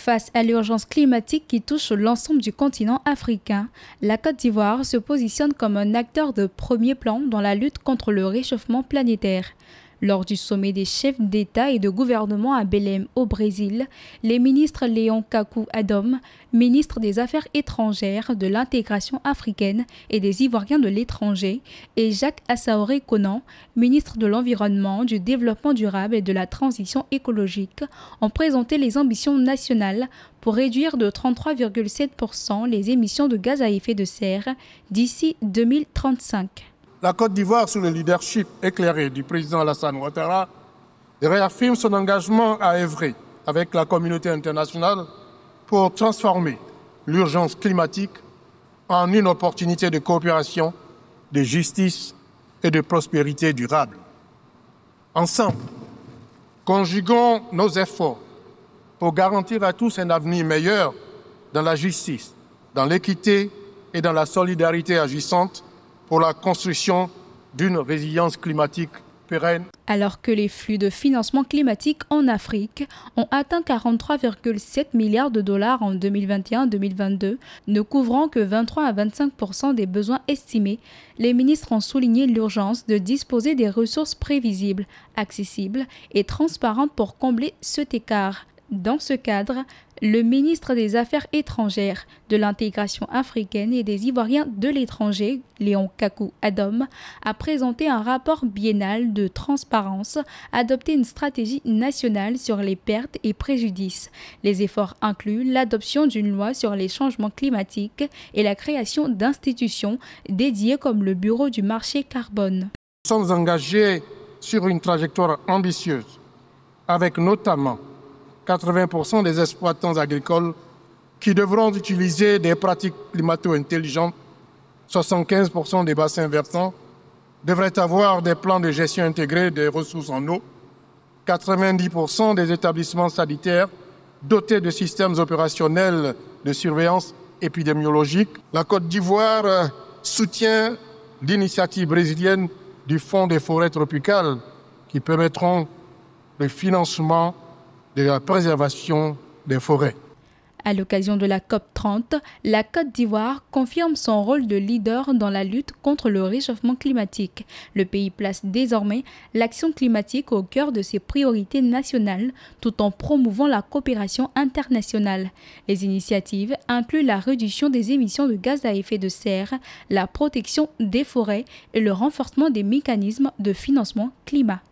Face à l'urgence climatique qui touche l'ensemble du continent africain, la Côte d'Ivoire se positionne comme un acteur de premier plan dans la lutte contre le réchauffement planétaire. Lors du sommet des chefs d'État et de gouvernement à Belém au Brésil, les ministres Léon Kakou Adom, ministre des Affaires étrangères, de l'intégration africaine et des Ivoiriens de l'étranger, et Jacques Assaoré Conan, ministre de l'Environnement, du Développement durable et de la Transition écologique, ont présenté les ambitions nationales pour réduire de 33,7% les émissions de gaz à effet de serre d'ici 2035. La Côte d'Ivoire, sous le leadership éclairé du président Alassane Ouattara, réaffirme son engagement à œuvrer avec la communauté internationale pour transformer l'urgence climatique en une opportunité de coopération, de justice et de prospérité durable. Ensemble, conjuguons nos efforts pour garantir à tous un avenir meilleur dans la justice, dans l'équité et dans la solidarité agissante pour la construction d'une résilience climatique pérenne. Alors que les flux de financement climatique en Afrique ont atteint 43,7 milliards de dollars en 2021-2022, ne couvrant que 23 à 25% des besoins estimés, les ministres ont souligné l'urgence de disposer des ressources prévisibles, accessibles et transparentes pour combler cet écart. Dans ce cadre, le ministre des Affaires étrangères, de l'intégration africaine et des Ivoiriens de l'étranger, Léon Kakou Adom, a présenté un rapport biennal de transparence, adopté une stratégie nationale sur les pertes et préjudices. Les efforts incluent l'adoption d'une loi sur les changements climatiques et la création d'institutions dédiées comme le Bureau du marché carbone. Nous sommes engagés sur une trajectoire ambitieuse, avec notamment 80% des exploitants agricoles qui devront utiliser des pratiques climato-intelligentes, 75% des bassins versants devraient avoir des plans de gestion intégrés des ressources en eau, 90% des établissements sanitaires dotés de systèmes opérationnels de surveillance épidémiologique. La Côte d'Ivoire soutient l'initiative brésilienne du Fonds des forêts tropicales qui permettront le financement de la préservation des forêts. À l'occasion de la COP30, la Côte d'Ivoire confirme son rôle de leader dans la lutte contre le réchauffement climatique. Le pays place désormais l'action climatique au cœur de ses priorités nationales, tout en promouvant la coopération internationale. Les initiatives incluent la réduction des émissions de gaz à effet de serre, la protection des forêts et le renforcement des mécanismes de financement climat.